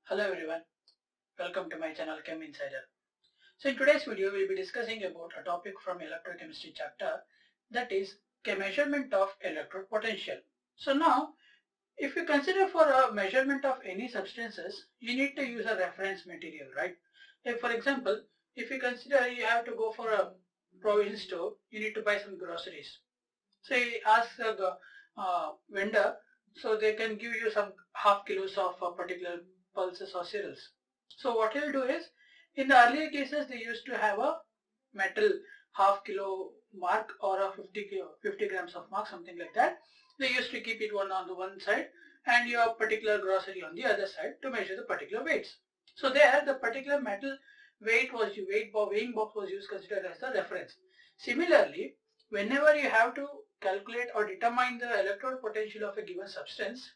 Hello everyone, welcome to my channel Chem Insider. So in today's video we'll be discussing about a topic from electrochemistry chapter, that is measurement of electrode potential. So now if you consider for a measurement of any substances, you need to use a reference material, right? Like for example, if you consider you have to go for a provision store, you need to buy some groceries. So you ask the vendor, so they can give you some half kilos of particular pulses or cereals. So what he'll do is, in the earlier cases they used to have a metal half kilo mark or a 50 grams of mark, something like that. They used to keep it one on the one side and your particular grocery on the other side to measure the particular weights. So there the particular metal weighing box was used considered as the reference. Similarly, whenever you have to calculate or determine the electrode potential of a given substance,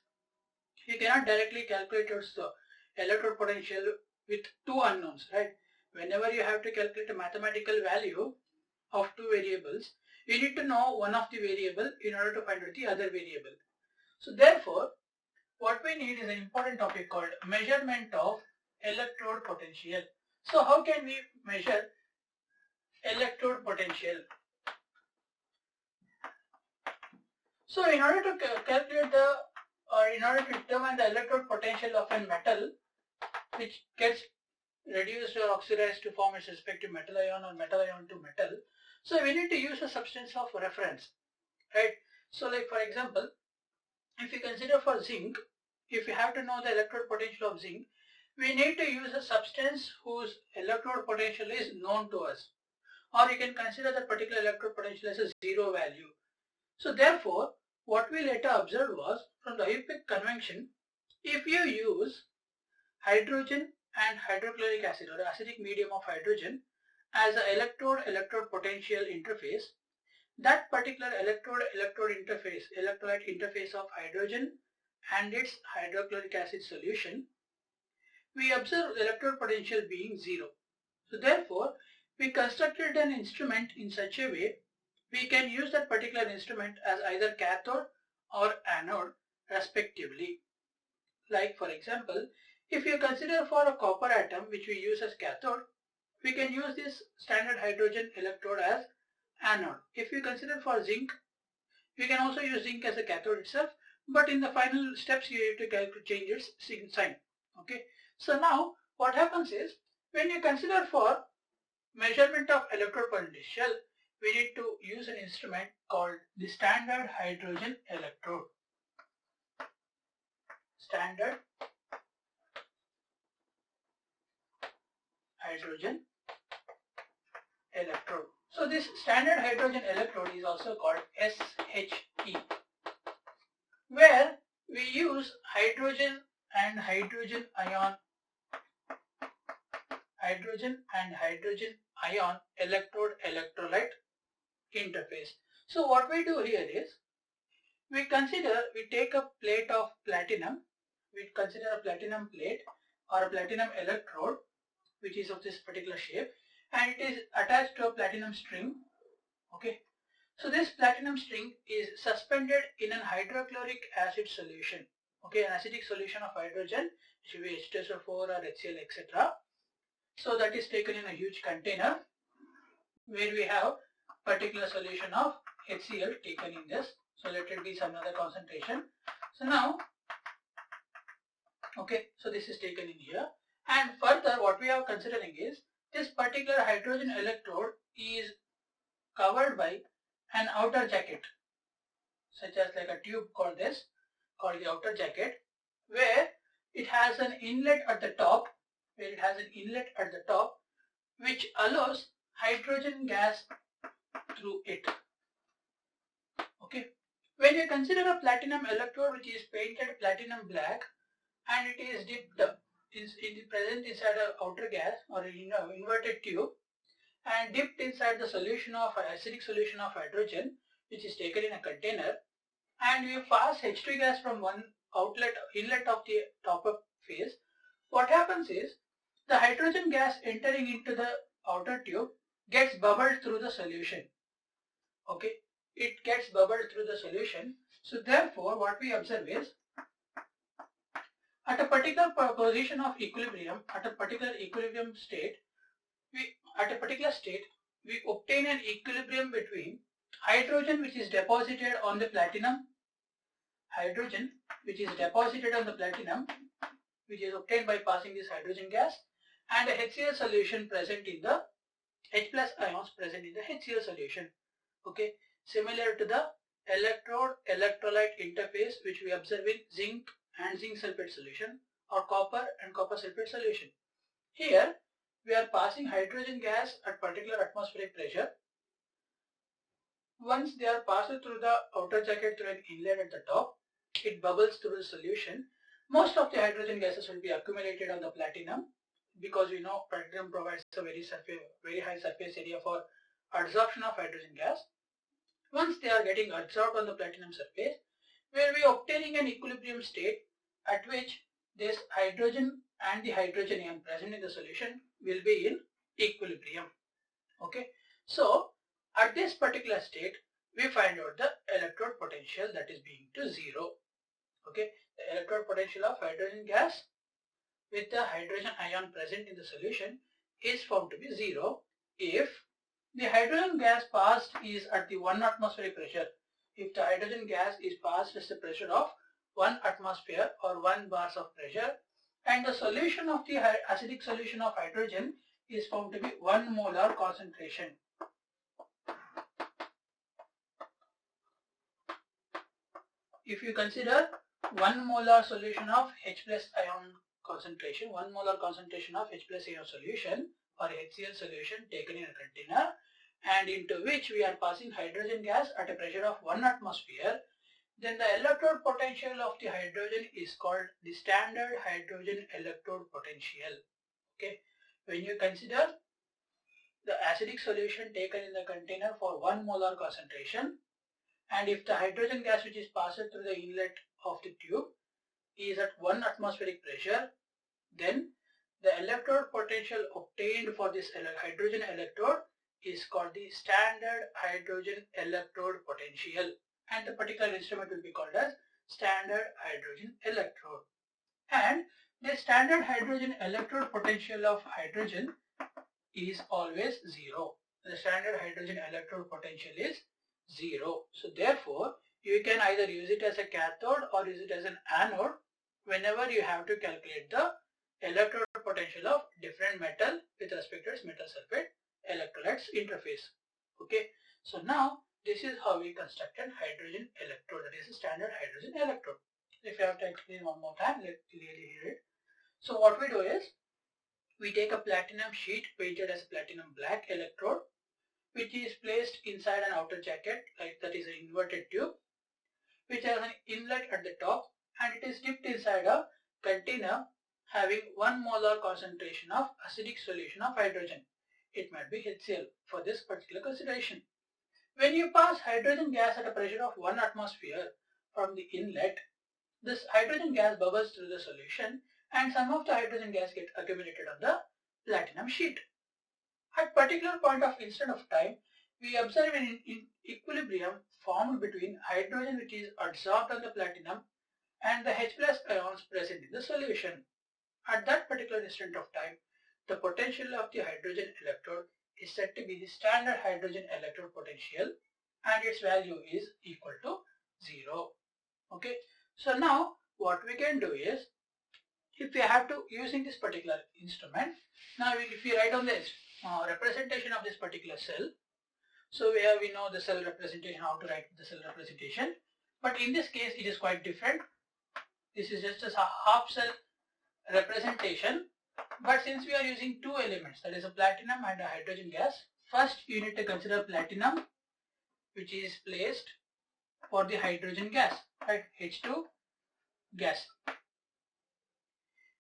you cannot directly calculate the electrode potential with two unknowns, right? Whenever you have to calculate a mathematical value of two variables, you need to know one of the variable in order to find out the other variable. So therefore, what we need is an important topic called measurement of electrode potential. So how can we measure electrode potential? So in order to calculate in order to determine the electrode potential of a metal which gets reduced or oxidized to form its respective metal ion or metal ion to metal, so we need to use a substance of reference, right? So like for example, if you consider for zinc, if you have to know the electrode potential of zinc, we need to use a substance whose electrode potential is known to us, or you can consider that particular electrode potential as a zero value. So therefore, what we later observed was, from the Euclid convention, if you use hydrogen and hydrochloric acid or acidic medium of hydrogen as an electrode potential interface, that particular electrolyte interface of hydrogen and its hydrochloric acid solution, we observe electrode potential being zero. So therefore, we constructed an instrument in such a way we can use that particular instrument as either cathode or anode respectively. Like for example, if you consider for a copper atom which we use as cathode, we can use this standard hydrogen electrode as anode. If you consider for zinc, we can also use zinc as a cathode itself, but in the final steps you have to change its sign. Okay. So now what happens is, when you consider for measurement of electrode potential, we need to use an instrument called the Standard Hydrogen Electrode. Standard Hydrogen Electrode. So this Standard Hydrogen Electrode is also called S.H.E, where we use hydrogen and hydrogen ion electrode electrolyte interface. So what we do here is, we take a plate of platinum, we consider a platinum plate or a platinum electrode which is of this particular shape, and it is attached to a platinum string. Okay. So this platinum string is suspended in an hydrochloric acid solution. Okay, an acidic solution of hydrogen, it should be H2SO4 or HCl, etc. So that is taken in a huge container where we have particular solution of HCl taken in this. So let it be some other concentration. So now, okay, so this is taken in here, and further what we are considering is, this particular hydrogen electrode is covered by an outer jacket, such as like a tube called the outer jacket, where it has an inlet at the top, which allows hydrogen gas through it. Okay. When you consider a platinum electrode which is painted platinum black and it is dipped, present inside an outer gas or inverted tube and dipped inside the solution of acidic solution of hydrogen which is taken in a container, and we pass H2 gas from one inlet of the top up phase, what happens is, the hydrogen gas entering into the outer tube gets bubbled through the solution. Okay, it gets bubbled through the solution. So therefore what we observe is, At a particular position of equilibrium, at a particular equilibrium state, we obtain an equilibrium between hydrogen which is deposited on the platinum, which is obtained by passing this hydrogen gas, and a HCl solution present in the H plus ions present in the HCl solution. Okay, similar to the electrolyte interface which we observe in zinc and zinc sulfate solution, or copper and copper sulfate solution. Here we are passing hydrogen gas at particular atmospheric pressure. Once they are passed through the outer jacket through an inlet at the top, it bubbles through the solution. Most of the hydrogen gases will be accumulated on the platinum, because we know platinum provides a very high surface area for adsorption of hydrogen gas. Once they are getting adsorbed on the platinum surface, we will be obtaining an equilibrium state at which this hydrogen and the hydrogen ion present in the solution will be in equilibrium. Okay, so at this particular state we find out the electrode potential, that is being to 0. Okay, the electrode potential of hydrogen gas with the hydrogen ion present in the solution is found to be 0 if the hydrogen gas passed is at the 1 atmospheric pressure. If the hydrogen gas is passed at the pressure of 1 atmosphere or 1 bars of pressure, and the solution of the acidic solution of hydrogen is found to be 1 molar concentration. If you consider 1 molar solution of H plus ion concentration, 1 molar concentration of H plus ion solution or HCl solution taken in a container, and into which we are passing hydrogen gas at a pressure of 1 atmosphere, then the electrode potential of the hydrogen is called the Standard Hydrogen Electrode potential. Okay, when you consider the acidic solution taken in the container for 1 molar concentration, and if the hydrogen gas which is passed through the inlet of the tube is at 1 atmospheric pressure, then the electrode potential obtained for this hydrogen electrode is called the Standard Hydrogen Electrode potential, and the particular instrument will be called as Standard Hydrogen Electrode. And the Standard Hydrogen Electrode potential of hydrogen is always 0. The Standard Hydrogen Electrode potential is 0. So therefore you can either use it as a cathode or use it as an anode whenever you have to calculate the electrode potential of different metal with respect to its metal sulfate electrolytes interface. Okay, so now this is how we constructed hydrogen electrode, that is a standard hydrogen electrode. If you have to explain one more time, let's clearly hear it. So what we do is, we take a platinum sheet painted as platinum black electrode, which is placed inside an outer jacket, like that is an inverted tube, which has an inlet at the top, and it is dipped inside a container having 1 molar concentration of acidic solution of hydrogen. It might be HCl for this particular consideration. When you pass hydrogen gas at a pressure of 1 atmosphere from the inlet, this hydrogen gas bubbles through the solution, and some of the hydrogen gas get accumulated on the platinum sheet. At particular point of instant of time, we observe an equilibrium formed between hydrogen which is adsorbed on the platinum and the H plus ions present in the solution. At that particular instant of time, the potential of the hydrogen electrode is said to be the Standard Hydrogen Electrode potential, and its value is equal to 0. Okay, so now what we can do is, if we have to using this particular instrument, now if we write on this representation of this particular cell, so we know the cell representation, how to write the cell representation, but in this case it is quite different. This is just a half cell representation, but since we are using two elements, that is a platinum and a hydrogen gas, first you need to consider platinum, which is placed for the hydrogen gas, right, H2 gas,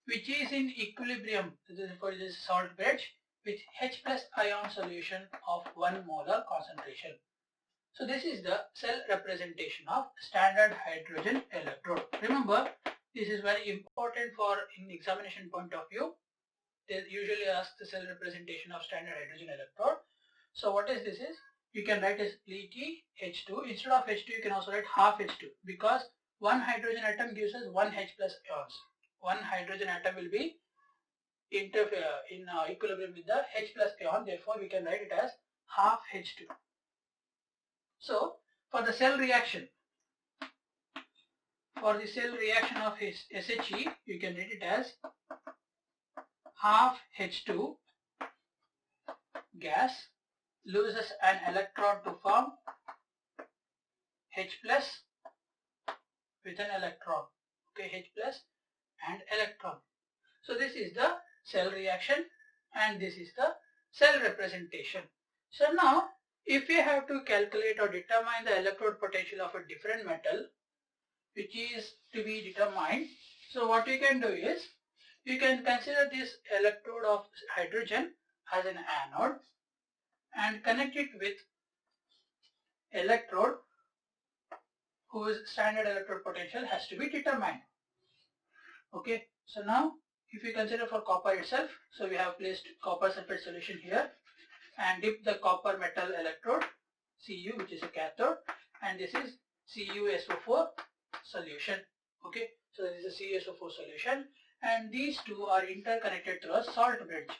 which is in equilibrium for this salt bridge with H plus ion solution of 1 molar concentration. So this is the cell representation of Standard Hydrogen Electrode. Remember, this is very important for in examination point of view. They usually ask the cell representation of Standard Hydrogen Electrode. So what is this is, you can write as H2. Instead of H2 you can also write half H2, because one hydrogen atom gives us 1 H plus ions. one hydrogen atom will be in equilibrium with the H plus ion, therefore we can write it as half H2. So for the cell reaction, of S.H.E, you can write it as half H2 gas loses an electron to form H plus with an electron. Okay, H plus and electron. So this is the cell reaction and this is the cell representation. So now if we have to calculate or determine the electrode potential of a different metal which is to be determined, so what we can do is you can consider this electrode of hydrogen as an anode and connect it with electrode whose standard electrode potential has to be determined. Okay, so now if you consider for copper itself, so we have placed copper sulfate solution here and dip the copper metal electrode Cu, which is a cathode, and this is CuSO4 solution. Okay, so this is a CuSO4 solution and these two are interconnected through a salt bridge.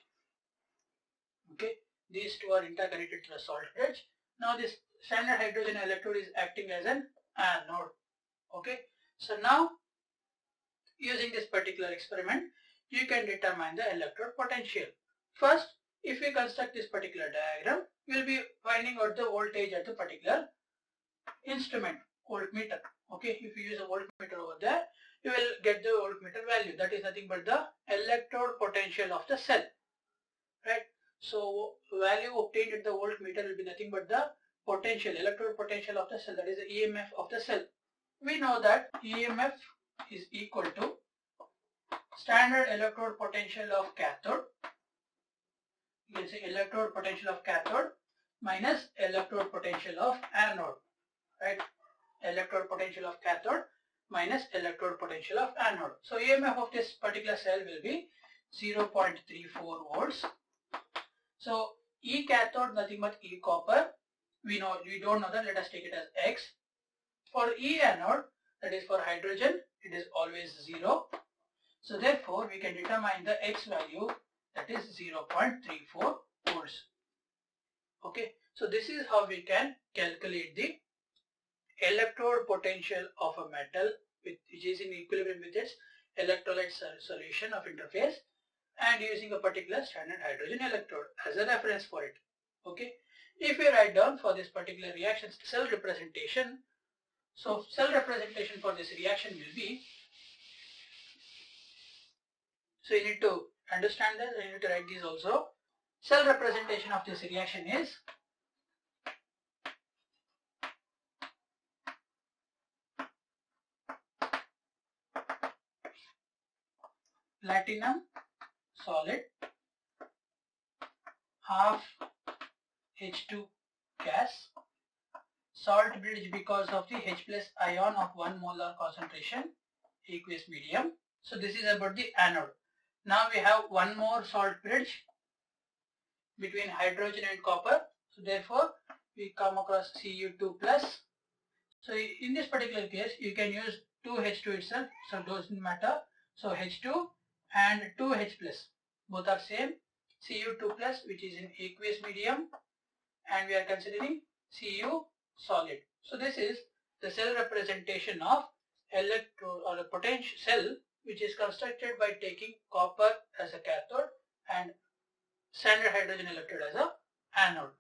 Okay, these two are interconnected through a salt bridge. Now this standard hydrogen electrode is acting as an anode. Okay, so now using this particular experiment you can determine the electrode potential. First, if we construct this particular diagram, we will be finding out the voltage at the particular instrument, voltmeter. Okay, if you use a voltmeter over there, you will get the voltmeter value. That is nothing but the electrode potential of the cell, right? So value obtained at the voltmeter will be nothing but the potential, electrode potential of the cell, that is the e.m.f of the cell. We know that e.m.f is equal to standard electrode potential of cathode. You can say electrode potential of cathode minus electrode potential of anode, right? Electrode potential of cathode minus electrode potential of anode. So e.m.f of this particular cell will be 0.34 volts. So E cathode nothing but E copper. We don't know that, let us take it as X. For E anode, that is for hydrogen, it is always 0. So therefore we can determine the X value, that is 0.34 volts. Okay, so this is how we can calculate the electrode potential of a metal which is in equilibrium with its electrolyte solution of interface and using a particular standard hydrogen electrode as a reference for it. Okay, if we write down for this particular reaction cell representation, so cell representation for this reaction will be, so you need to understand that, you need to write these also. Cell representation of this reaction is platinum solid, half H2 gas, salt bridge because of the H plus ion of 1 molar concentration, aqueous medium. So this is about the anode. Now we have one more salt bridge between hydrogen and copper. So therefore we come across Cu2 plus. So in this particular case you can use 2H2 itself, so it doesn't matter. So H2 and 2H plus both are same. Cu2 plus which is in aqueous medium and we are considering Cu solid. So this is the cell representation of electrode or a potential cell which is constructed by taking copper as a cathode and standard hydrogen electrode as a anode.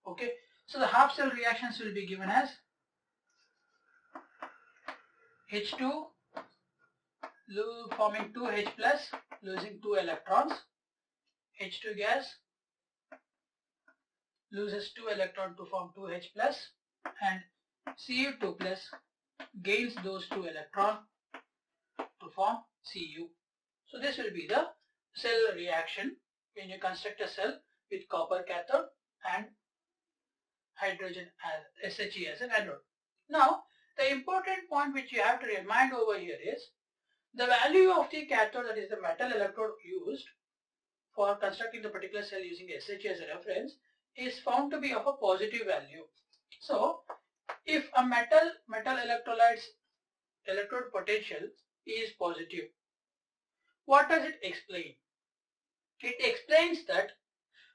Okay, so the half cell reactions will be given as H2 forming 2H plus losing 2 electrons, H2 gas loses 2 electrons to form 2H plus and Cu2 plus gains those 2 electrons to form Cu. So this will be the cell reaction when you construct a cell with copper cathode and hydrogen as S.H.E as an anode. Now the important point which you have to remind over here is the value of the cathode, that is the metal electrode used for constructing the particular cell using S.H.E as a reference, is found to be of a positive value. So if a metal electrolyte's electrode potential is positive, What does it explain? It explains that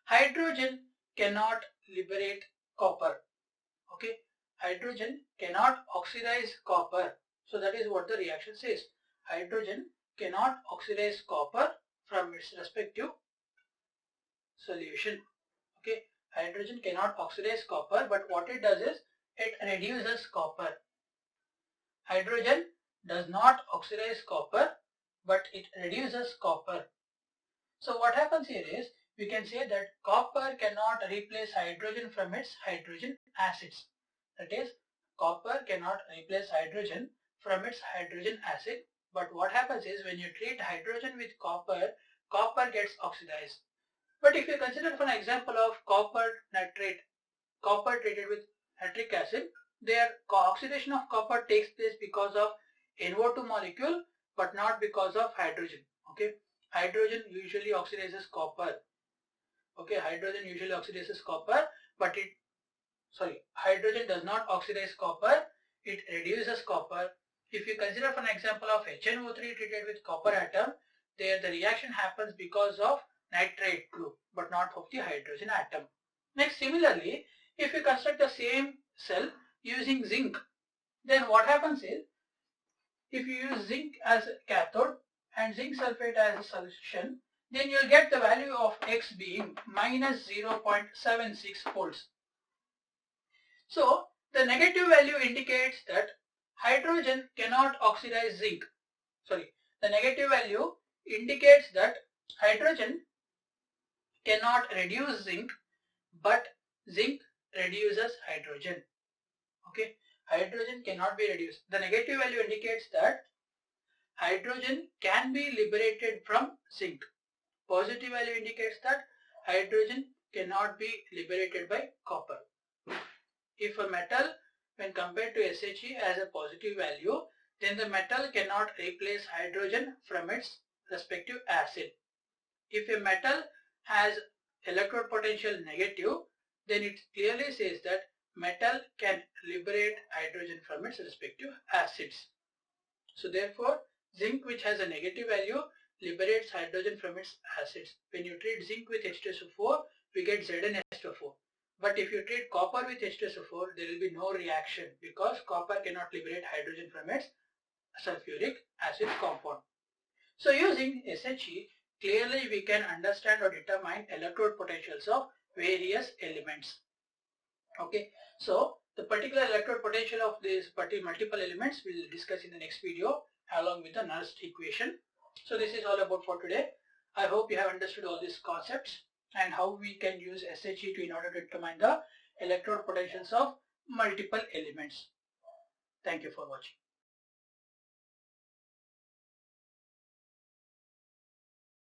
hydrogen cannot liberate copper. Okay, hydrogen cannot oxidize copper. So that is what the reaction says. Hydrogen cannot oxidize copper from its respective solution. Okay, hydrogen cannot oxidize copper, but what it does is it reduces copper. Hydrogen does not oxidize copper, but it reduces copper. So what happens here is, we can say that copper cannot replace hydrogen from its hydrogen acids. That is, copper cannot replace hydrogen from its hydrogen acid. But what happens is, when you treat hydrogen with copper, copper gets oxidized. But if you consider for an example of copper nitrate, copper treated with nitric acid, their oxidation of copper takes place because of NO2 molecule, but not because of hydrogen. Okay, hydrogen usually oxidizes copper. Okay, hydrogen usually oxidizes copper, but hydrogen does not oxidize copper, it reduces copper. If you consider for an example of HNO3 treated with copper atom, there the reaction happens because of nitrate group, but not of the hydrogen atom. Next, similarly, if you construct the same cell using zinc, then what happens is, if you use zinc as a cathode and zinc sulfate as a solution, then you'll get the value of X being minus 0.76 volts. So the negative value indicates that hydrogen cannot oxidize zinc. The negative value indicates that hydrogen cannot reduce zinc, but zinc reduces hydrogen. Okay, hydrogen cannot be reduced. The negative value indicates that hydrogen can be liberated from zinc. Positive value indicates that hydrogen cannot be liberated by copper. If a metal, when compared to S.H.E, has a positive value, then the metal cannot replace hydrogen from its respective acid. If a metal has electrode potential negative, then it clearly says that metal can liberate hydrogen from its respective acids. So therefore, zinc, which has a negative value, liberates hydrogen from its acids. When you treat zinc with H2SO4, we get ZnH2O4. But if you treat copper with H2SO4, there will be no reaction because copper cannot liberate hydrogen from its sulfuric acid compound. So using S.H.E, clearly we can understand or determine electrode potentials of various elements. Okay, so the particular electrode potential of these multiple elements we will discuss in the next video along with the Nernst equation. So this is all about for today. I hope you have understood all these concepts and how we can use S.H.E in order to determine the electrode potentials of multiple elements. Thank you for watching.